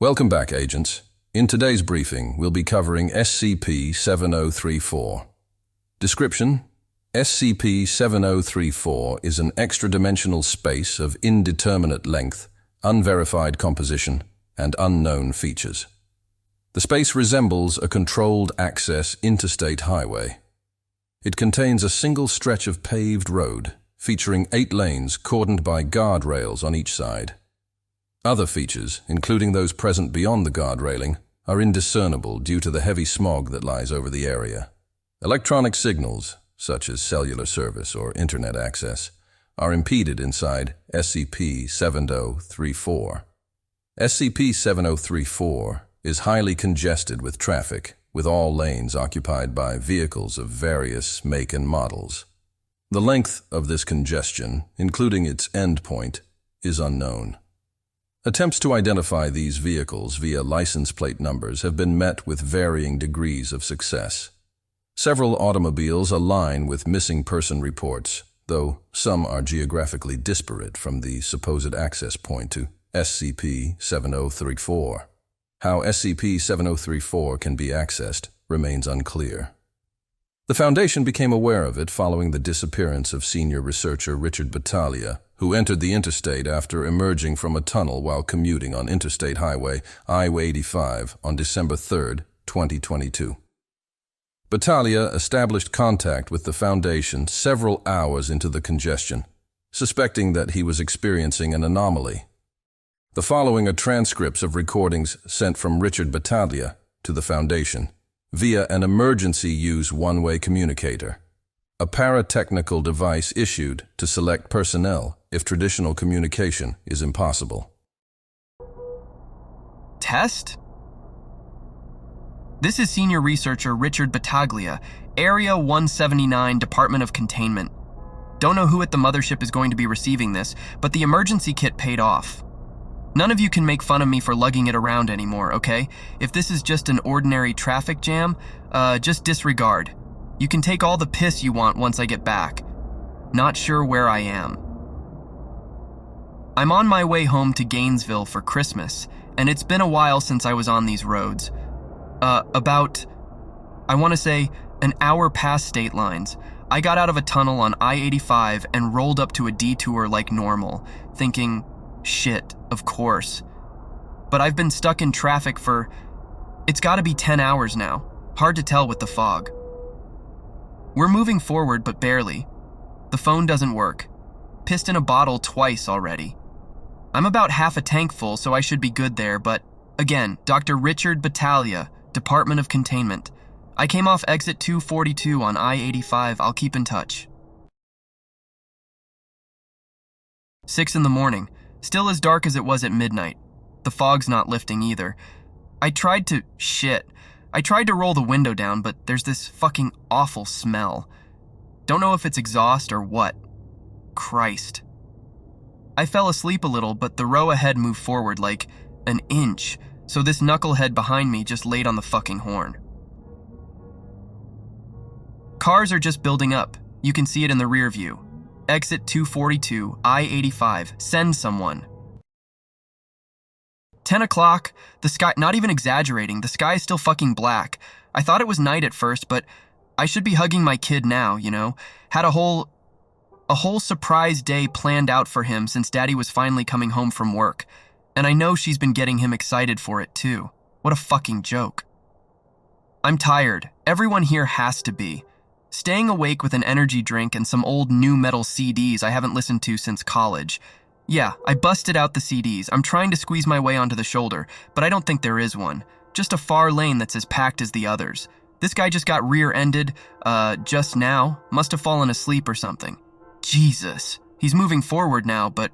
Welcome back, agents. In today's briefing, we'll be covering SCP-7034. Description: SCP-7034 is an extra-dimensional space of indeterminate length, unverified composition, and unknown features. The space resembles a controlled access interstate highway. It contains a single stretch of paved road, featuring 8 lanes cordoned by guardrails on each side. Other features, including those present beyond the guard railing, are indiscernible due to the heavy smog that lies over the area. Electronic signals, such as cellular service or internet access, are impeded inside SCP-7034. SCP-7034 is highly congested with traffic, with all lanes occupied by vehicles of various make and models. The length of this congestion, including its endpoint, is unknown. Attempts to identify these vehicles via license plate numbers have been met with varying degrees of success. Several automobiles align with missing person reports, though some are geographically disparate from the supposed access point to SCP-7034. How SCP-7034 can be accessed remains unclear. The Foundation became aware of it following the disappearance of senior researcher Richard Battaglia, who entered the interstate after emerging from a tunnel while commuting on Interstate Highway I-85 on December 3, 2022. Battaglia established contact with the Foundation several hours into the congestion, suspecting that he was experiencing an anomaly. The following are transcripts of recordings sent from Richard Battaglia to the Foundation via an emergency use one-way communicator, a paratechnical device issued to select personnel if traditional communication is impossible. Test? This is Senior Researcher Richard Battaglia, Area 179, Department of Containment. Don't know who at the mothership is going to be receiving this, but the emergency kit paid off. None of you can make fun of me for lugging it around anymore, okay? If this is just an ordinary traffic jam, just disregard. You can take all the piss you want once I get back. Not sure where I am. I'm on my way home to Gainesville for Christmas, and it's been a while since I was on these roads. I want to say, an hour past state lines. I got out of a tunnel on I-85 and rolled up to a detour like normal, thinking, shit, of course. But I've been stuck in traffic for, it's gotta be 10 hours now. Hard to tell with the fog. We're moving forward, but barely. The phone doesn't work. Pissed in a bottle twice already. I'm about half a tank full, so I should be good there, but again, Dr. Richard Battaglia, Department of Containment. I came off exit 242 on I-85. I'll keep in touch. 6 in the morning. Still as dark as it was at midnight. The fog's not lifting either. I tried to roll the window down, but there's this fucking awful smell. Don't know if it's exhaust or what. Christ. I fell asleep a little, but the row ahead moved forward like an inch, so this knucklehead behind me just laid on the fucking horn. Cars are just building up. You can see it in the rear view. Exit 242, I-85, send someone. 10 o'clock, the sky, not even exaggerating, the sky is still fucking black. I thought it was night at first, but I should be hugging my kid now, you know? Had a whole surprise day planned out for him since Daddy was finally coming home from work. And I know she's been getting him excited for it too. What a fucking joke. I'm tired. Everyone here has to be. Staying awake with an energy drink and some old nu metal CDs I haven't listened to since college. Yeah, I busted out the CDs. I'm trying to squeeze my way onto the shoulder, but I don't think there is one. Just a far lane that's as packed as the others. This guy just got rear-ended, just now. Must have fallen asleep or something. Jesus. He's moving forward now, but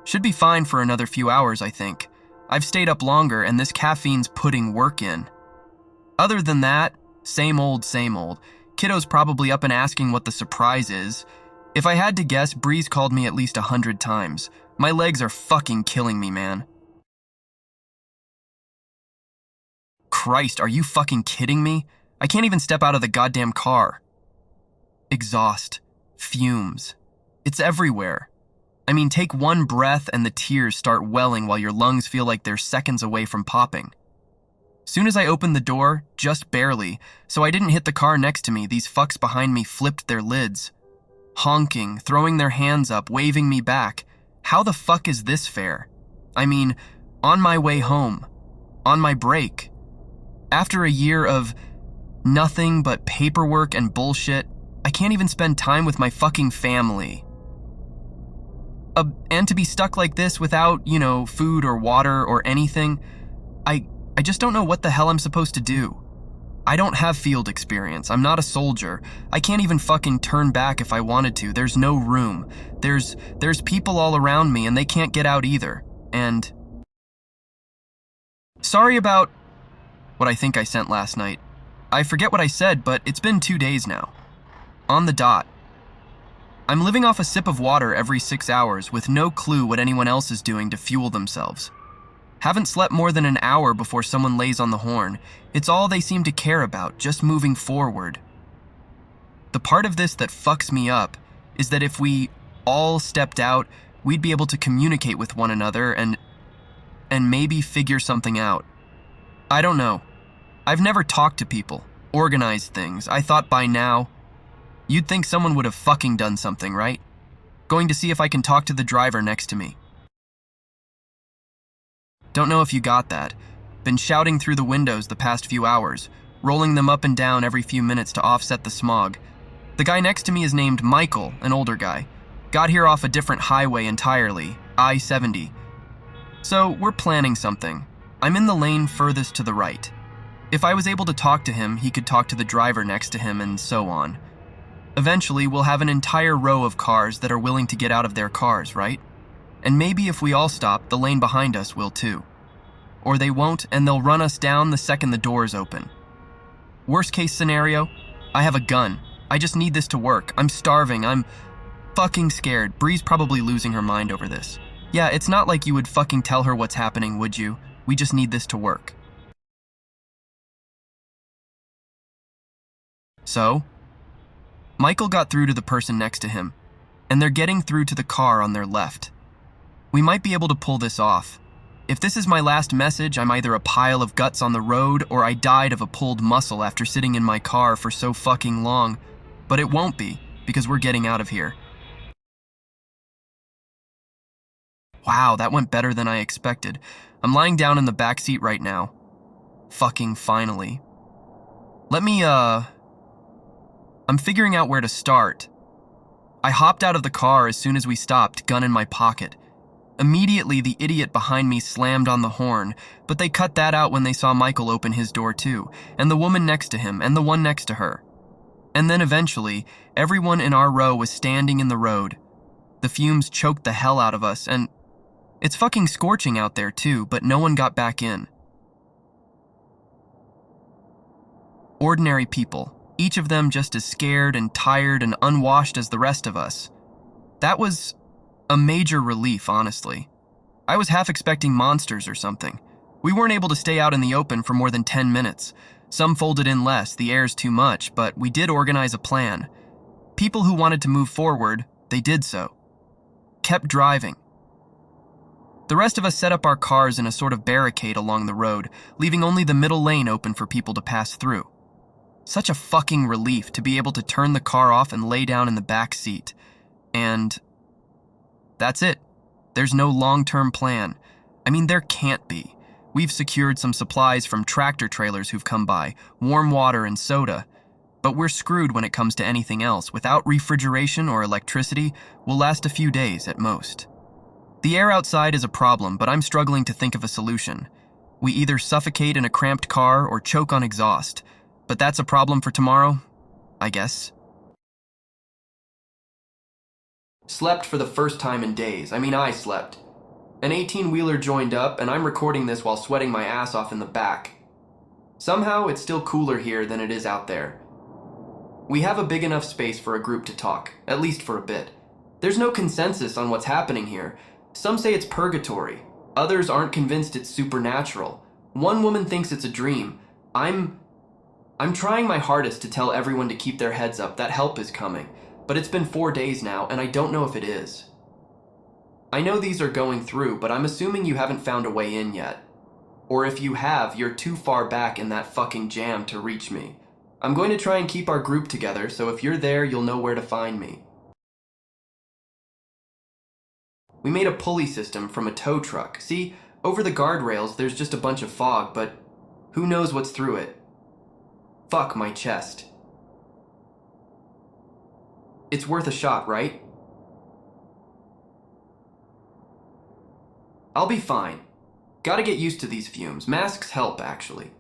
should be fine for another few hours, I think. I've stayed up longer, and this caffeine's putting work in. Other than that, same old, same old. Kiddo's probably up and asking what the surprise is. If I had to guess, Breeze called me at least 100 times. My legs are fucking killing me, man. Christ, are you fucking kidding me? I can't even step out of the goddamn car. Exhaust. Fumes. It's everywhere. I mean, take one breath and the tears start welling while your lungs feel like they're seconds away from popping. Soon as I opened the door, just barely, so I didn't hit the car next to me, these fucks behind me flipped their lids. Honking, throwing their hands up, waving me back. How the fuck is this fair? I mean, on my way home. On my break. After a year of nothing but paperwork and bullshit, I can't even spend time with my fucking family. And to be stuck like this without, food or water or anything, I just don't know what the hell I'm supposed to do. I don't have field experience. I'm not a soldier. I can't even fucking turn back if I wanted to. There's no room. There's people all around me and they can't get out either. And sorry about what I think I sent last night. I forget what I said, but it's been 2 days now. On the dot. I'm living off a sip of water every 6 hours with no clue what anyone else is doing to fuel themselves. Haven't slept more than an hour before someone lays on the horn. It's all they seem to care about, just moving forward. The part of this that fucks me up is that if we all stepped out, we'd be able to communicate with one another and maybe figure something out. I don't know. I've never talked to people, organized things. I thought by now, you'd think someone would have fucking done something, right? Going to see if I can talk to the driver next to me. Don't know if you got that. Been shouting through the windows the past few hours, rolling them up and down every few minutes to offset the smog. The guy next to me is named Michael, an older guy. Got here off a different highway entirely, I-70. So we're planning something. I'm in the lane furthest to the right. If I was able to talk to him, he could talk to the driver next to him and so on. Eventually, we'll have an entire row of cars that are willing to get out of their cars, right? And maybe if we all stop, the lane behind us will too. Or they won't, and they'll run us down the second the doors open. Worst case scenario, I have a gun. I just need this to work. I'm starving. I'm fucking scared. Bree's probably losing her mind over this. Yeah, it's not like you would fucking tell her what's happening, would you? We just need this to work. So, Michael got through to the person next to him, and they're getting through to the car on their left. We might be able to pull this off. If this is my last message, I'm either a pile of guts on the road or I died of a pulled muscle after sitting in my car for so fucking long. But it won't be, because we're getting out of here. Wow, that went better than I expected. I'm lying down in the back seat right now. Fucking finally. I'm figuring out where to start. I hopped out of the car as soon as we stopped, gun in my pocket. Immediately, the idiot behind me slammed on the horn, but they cut that out when they saw Michael open his door too, and the woman next to him, and the one next to her. And then eventually, everyone in our row was standing in the road. The fumes choked the hell out of us, and it's fucking scorching out there too, but no one got back in. Ordinary people, each of them just as scared and tired and unwashed as the rest of us. That was a major relief, honestly. I was half expecting monsters or something. We weren't able to stay out in the open for more than 10 minutes. Some folded in less, the air's too much, but we did organize a plan. People who wanted to move forward, they did so. Kept driving. The rest of us set up our cars in a sort of barricade along the road, leaving only the middle lane open for people to pass through. Such a fucking relief to be able to turn the car off and lay down in the back seat. And that's it. There's no long-term plan. I mean, there can't be. We've secured some supplies from tractor trailers who've come by, warm water and soda. But we're screwed when it comes to anything else. Without refrigeration or electricity, we'll last a few days at most. The air outside is a problem, but I'm struggling to think of a solution. We either suffocate in a cramped car or choke on exhaust. But that's a problem for tomorrow, I guess. Slept for the first time in days. I slept. An 18-wheeler joined up, and I'm recording this while sweating my ass off in the back. Somehow, it's still cooler here than it is out there. We have a big enough space for a group to talk, at least for a bit. There's no consensus on what's happening here. Some say it's purgatory. Others aren't convinced it's supernatural. One woman thinks it's a dream. I'm trying my hardest to tell everyone to keep their heads up, that help is coming. But it's been 4 days now, and I don't know if it is. I know these are going through, but I'm assuming you haven't found a way in yet. Or if you have, you're too far back in that fucking jam to reach me. I'm going to try and keep our group together, so if you're there, you'll know where to find me. We made a pulley system from a tow truck. See, over the guardrails, there's just a bunch of fog, but who knows what's through it? Fuck my chest. It's worth a shot, right? I'll be fine. Gotta get used to these fumes. Masks help, actually.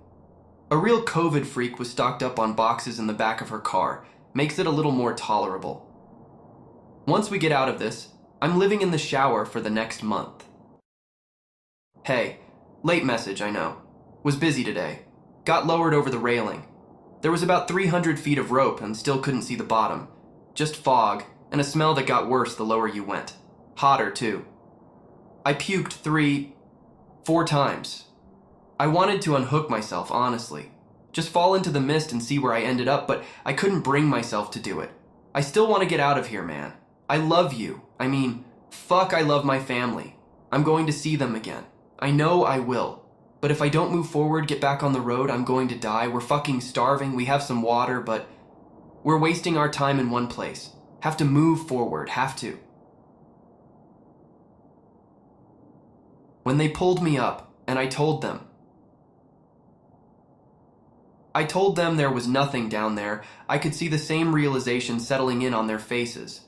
A real COVID freak was stocked up on boxes in the back of her car. Makes it a little more tolerable. Once we get out of this, I'm living in the shower for the next month. Hey, late message, I know. Was busy today. Got lowered over the railing. There was about 300 feet of rope and still couldn't see the bottom. Just fog, and a smell that got worse the lower you went. Hotter, too. I puked 4 times. I wanted to unhook myself, honestly. Just fall into the mist and see where I ended up, but I couldn't bring myself to do it. I still want to get out of here, man. I love you. I mean, fuck, I love my family. I'm going to see them again. I know I will. But if I don't move forward, get back on the road, I'm going to die. We're fucking starving. We have some water, but we're wasting our time in one place. Have to move forward. Have to. When they pulled me up, and I told them there was nothing down there, I could see the same realization settling in on their faces.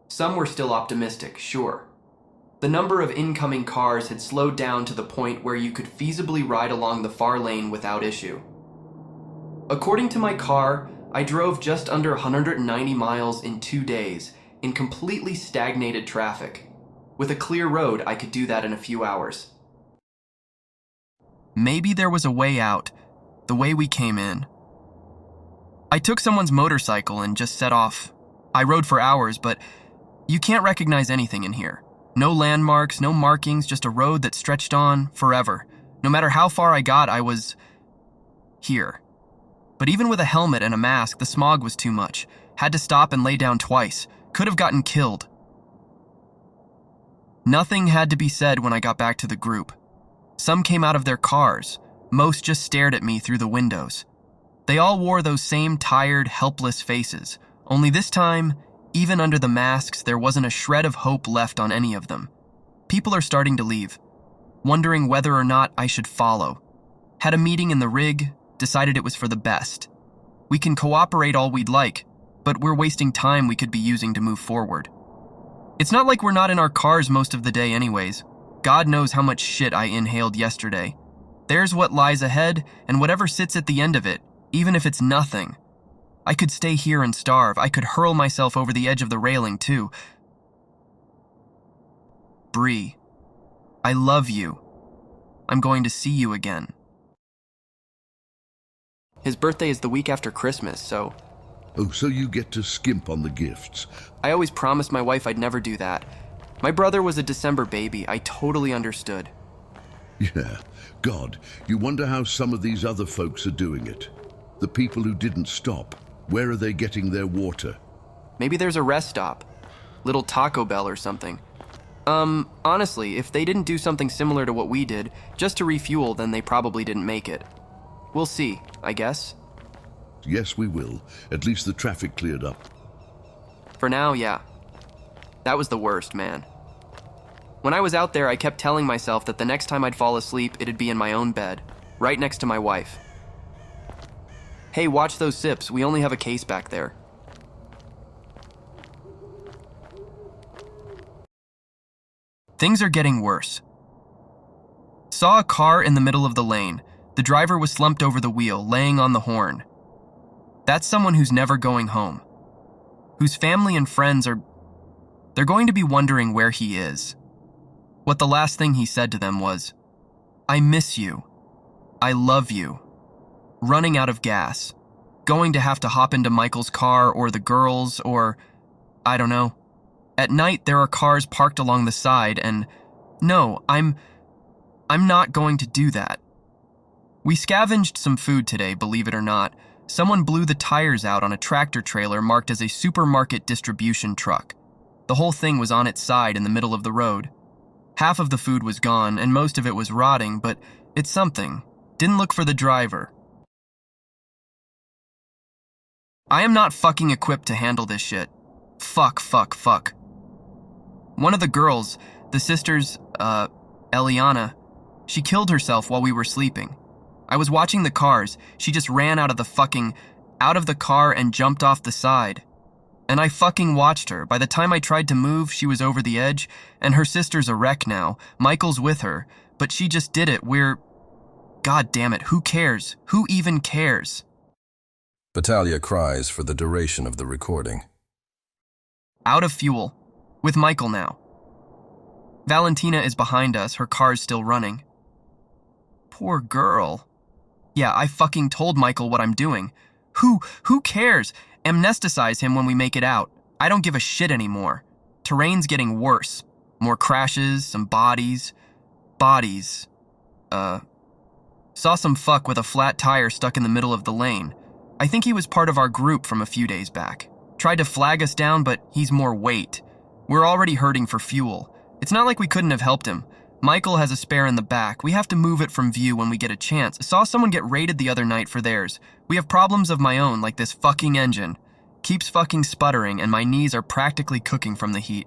Some were still optimistic, sure. The number of incoming cars had slowed down to the point where you could feasibly ride along the far lane without issue. According to my car, I drove just under 190 miles in 2 days in completely stagnated traffic. With a clear road, I could do that in a few hours. Maybe there was a way out, the way we came in. I took someone's motorcycle and just set off. I rode for hours, but you can't recognize anything in here. No landmarks, no markings, just a road that stretched on forever. No matter how far I got, I was here. But even with a helmet and a mask, the smog was too much. Had to stop and lay down twice. Could have gotten killed. Nothing had to be said when I got back to the group. Some came out of their cars. Most just stared at me through the windows. They all wore those same tired, helpless faces. Only this time, even under the masks, there wasn't a shred of hope left on any of them. People are starting to leave, wondering whether or not I should follow. Had a meeting in the rig, decided it was for the best. We can cooperate all we'd like, but we're wasting time we could be using to move forward. It's not like we're not in our cars most of the day anyways. God knows how much shit I inhaled yesterday. There's what lies ahead, and whatever sits at the end of it, even if it's nothing. I could stay here and starve. I could hurl myself over the edge of the railing, too. Bree, I love you. I'm going to see you again. His birthday is the week after Christmas, so... Oh, so you get to skimp on the gifts. I always promised my wife I'd never do that. My brother was a December baby. I totally understood. Yeah. God, you wonder how some of these other folks are doing it. The people who didn't stop. Where are they getting their water? Maybe there's a rest stop. Little Taco Bell or something. Honestly, if they didn't do something similar to what we did, just to refuel, then they probably didn't make it. We'll see, I guess. Yes, we will. At least the traffic cleared up. For now, yeah. That was the worst, man. When I was out there, I kept telling myself that the next time I'd fall asleep, it'd be in my own bed, right next to my wife. Hey, watch those sips. We only have a case back there. Things are getting worse. Saw a car in the middle of the lane. The driver was slumped over the wheel, laying on the horn. That's someone who's never going home. Whose family and friends are... They're going to be wondering where he is. What the last thing he said to them was, "I miss you. I love you." Running out of gas. Going to have to hop into Michael's car or the girls or... I don't know. At night, there are cars parked along the side and... No, I'm not going to do that. We scavenged some food today, believe it or not. Someone blew the tires out on a tractor trailer marked as a supermarket distribution truck. The whole thing was on its side in the middle of the road. Half of the food was gone, and most of it was rotting, but it's something. Didn't look for the driver. I am not fucking equipped to handle this shit. Fuck. One of the girls, the sisters, Eliana, she killed herself while we were sleeping. I was watching the cars. She just ran out of the car and jumped off the side. And I fucking watched her. By the time I tried to move, she was over the edge, and her sister's a wreck now. Michael's with her, but she just did it. God damn it, who cares? Who even cares? Battaglia cries for the duration of the recording. Out of fuel. With Michael now. Valentina is behind us, her car's still running. Poor girl. Yeah, I fucking told Michael what I'm doing. Who cares? Amnesticize him when we make it out. I don't give a shit anymore. Terrain's getting worse. More crashes, some bodies. Saw some fuck with a flat tire stuck in the middle of the lane. I think he was part of our group from a few days back. Tried to flag us down, but he's more weight. We're already hurting for fuel. It's not like we couldn't have helped him. Michael has a spare in the back. We have to move it from view when we get a chance. Saw someone get raided the other night for theirs. We have problems of my own, like this fucking engine. Keeps fucking sputtering, and my knees are practically cooking from the heat.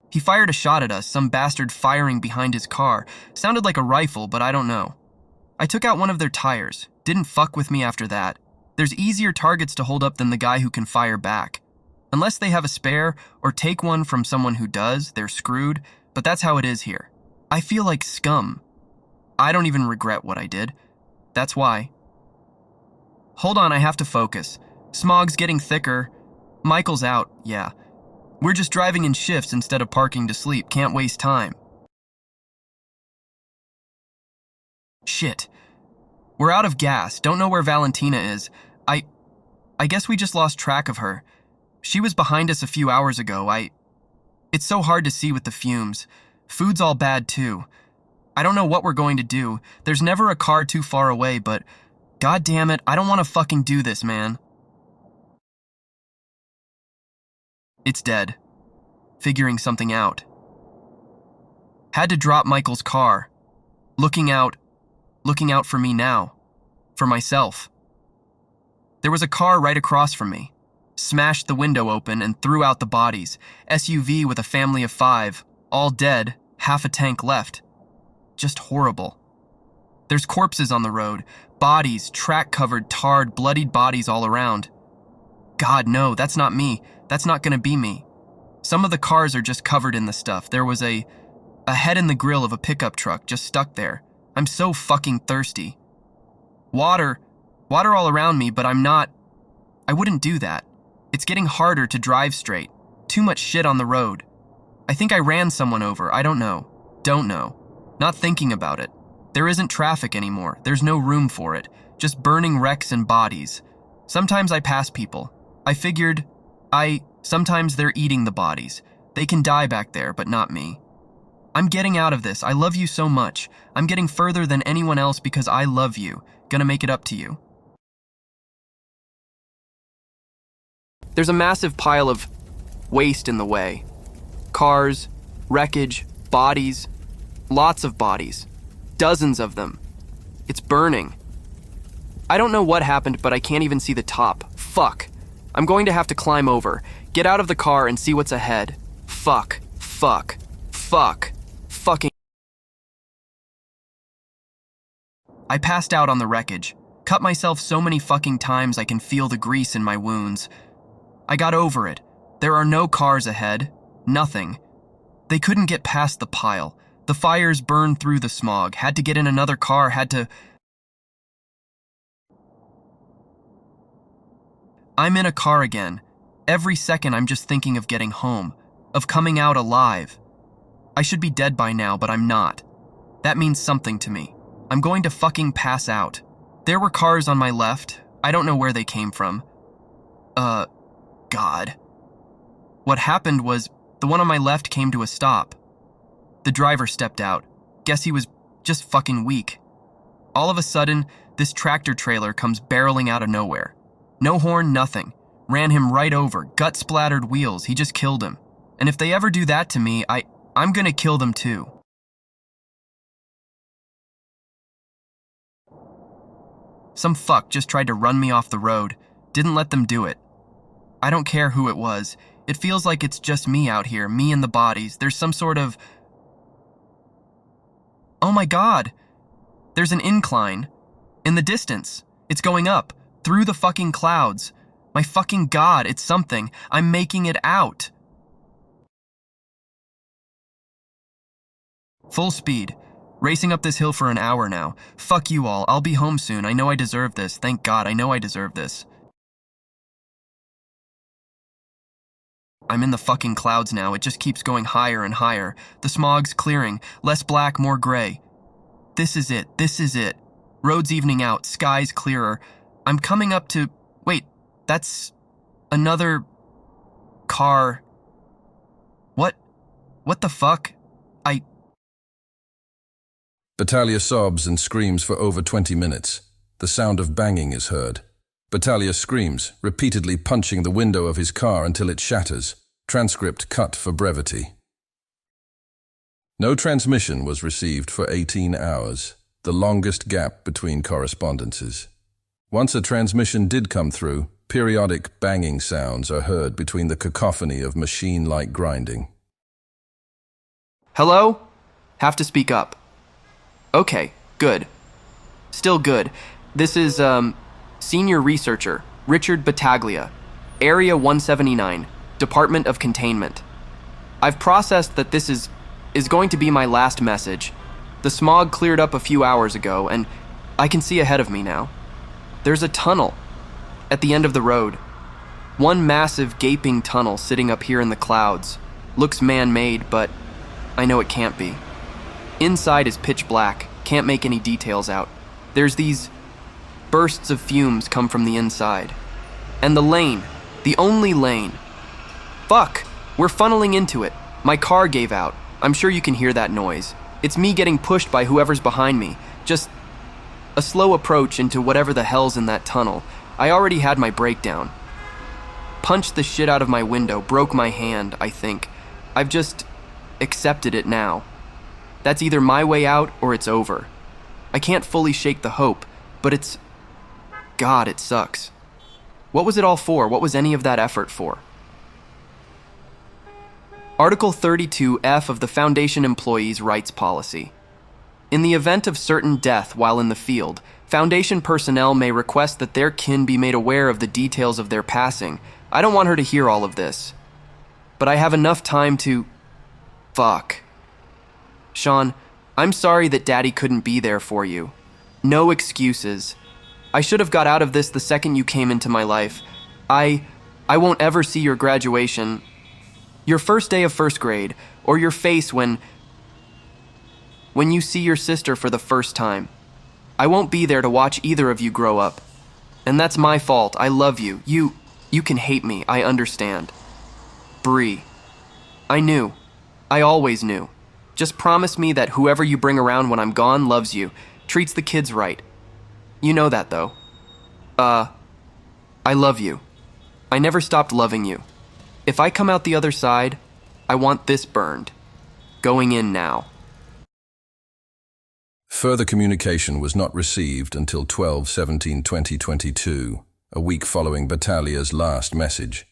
He fired a shot at us, some bastard firing behind his car. Sounded like a rifle, but I don't know. I took out one of their tires. Didn't fuck with me after that. There's easier targets to hold up than the guy who can fire back. Unless they have a spare, or take one from someone who does, they're screwed, but that's how it is here. I feel like scum. I don't even regret what I did. That's why. Hold on, I have to focus. Smog's getting thicker. Michael's out, yeah. We're just driving in shifts instead of parking to sleep. Can't waste time. Shit. We're out of gas. Don't know where Valentina is. I guess we just lost track of her. She was behind us a few hours ago. It's so hard to see with the fumes. Food's all bad too. I don't know what we're going to do. There's never a car too far away, but god damn it, I don't want to fucking do this, man. It's dead. Figuring something out. Had to drop Michael's car. Looking out for me now. For myself. There was a car right across from me. Smashed the window open and threw out the bodies. SUV with a family of 5, all dead, half a tank left. Just horrible. There's corpses on the road, bodies, track-covered, tarred, bloodied bodies all around. God, no, that's not me. That's not gonna be me. Some of the cars are just covered in the stuff. There was a head in the grill of a pickup truck just stuck there. I'm so fucking thirsty. Water all around me, but I wouldn't do that. It's getting harder to drive straight. Too much shit on the road. I think I ran someone over. I don't know. Don't know. Not thinking about it. There isn't traffic anymore. There's no room for it. Just burning wrecks and bodies. Sometimes I pass people. I figured, sometimes they're eating the bodies. They can die back there, but not me. I'm getting out of this. I love you so much. I'm getting further than anyone else because I love you. Gonna make it up to you. There's a massive pile of waste in the way. Cars, wreckage, bodies, lots of bodies. Dozens of them. It's burning. I don't know what happened, but I can't even see the top. Fuck. I'm going to have to climb over, get out of the car and see what's ahead. Fuck. Fucking. I passed out on the wreckage. Cut myself so many fucking times I can feel the grease in my wounds. I got over it. There are no cars ahead. Nothing. They couldn't get past the pile. The fires burned through the smog. Had to get in another car, I'm in a car again. Every second I'm just thinking of getting home. Of coming out alive. I should be dead by now, but I'm not. That means something to me. I'm going to fucking pass out. There were cars on my left. I don't know where they came from. God. What happened was, the one on my left came to a stop. The driver stepped out. Guess he was just fucking weak. All of a sudden, this tractor trailer comes barreling out of nowhere. No horn, nothing. Ran him right over, gut-splattered wheels, he just killed him. And if they ever do that to me, I'm gonna kill them too. Some fuck just tried to run me off the road. Didn't let them do it. I don't care who it was. It feels like it's just me out here, me and the bodies. There's some sort of... Oh my god! There's an incline. In the distance. It's going up. Through the fucking clouds. My fucking god, it's something. I'm making it out. Full speed. Racing up this hill for an hour now. Fuck you all. I'll be home soon. I know I deserve this. Thank God, I know I deserve this. I'm in the fucking clouds now. It just keeps going higher and higher. The smog's clearing. Less black, more gray. This is it. This is it. Road's evening out. Sky's clearer. I'm coming up to... Wait, that's... another... car... What? What the fuck? Battaglia sobs and screams for over 20 minutes. The sound of banging is heard. Battaglia screams, repeatedly punching the window of his car until it shatters. Transcript cut for brevity. No transmission was received for 18 hours, the longest gap between correspondences. Once a transmission did come through, periodic banging sounds are heard between the cacophony of machine-like grinding. Hello? Have to speak up. Okay, good. Still good. This is, Senior Researcher, Richard Battaglia, Area 179, Department of Containment. I've processed that this is going to be my last message. The smog cleared up a few hours ago, and I can see ahead of me now. There's a tunnel at the end of the road. One massive, gaping tunnel sitting up here in the clouds. Looks man-made, but I know it can't be. Inside is pitch black, can't make any details out. There's these bursts of fumes come from the inside. And the lane, the only lane. Fuck, we're funneling into it. My car gave out. I'm sure you can hear that noise. It's me getting pushed by whoever's behind me. Just a slow approach into whatever the hell's in that tunnel. I already had my breakdown. Punched the shit out of my window, broke my hand, I think. I've just accepted it now. That's either my way out or it's over. I can't fully shake the hope, but it's... God, it sucks. What was it all for? What was any of that effort for? Article 32F of the Foundation Employees' Rights Policy. In the event of certain death while in the field, Foundation personnel may request that their kin be made aware of the details of their passing. I don't want her to hear all of this. But I have enough time to... Fuck. Sean, I'm sorry that Daddy couldn't be there for you. No excuses. I should have got out of this the second you came into my life. I won't ever see your graduation, your first day of first grade, or your face when you see your sister for the first time. I won't be there to watch either of you grow up. And that's my fault. I love you. You can hate me. I understand. Bree. I knew. I always knew. Just promise me that whoever you bring around when I'm gone loves you, treats the kids right. You know that, though. I love you. I never stopped loving you. If I come out the other side, I want this burned. Going in now. Further communication was not received until 12/17/2022, a week following Battaglia's last message.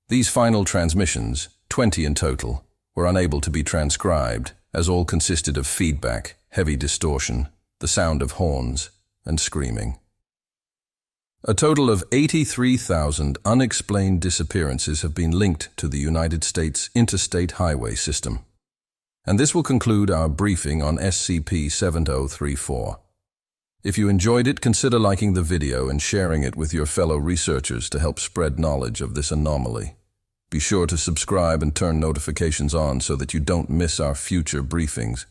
These final transmissions, 20 in total, were unable to be transcribed, as all consisted of feedback, heavy distortion, the sound of horns, and screaming. A total of 83,000 unexplained disappearances have been linked to the United States interstate highway system. And this will conclude our briefing on SCP-7034. If you enjoyed it, consider liking the video and sharing it with your fellow researchers to help spread knowledge of this anomaly. Be sure to subscribe and turn notifications on so that you don't miss our future briefings.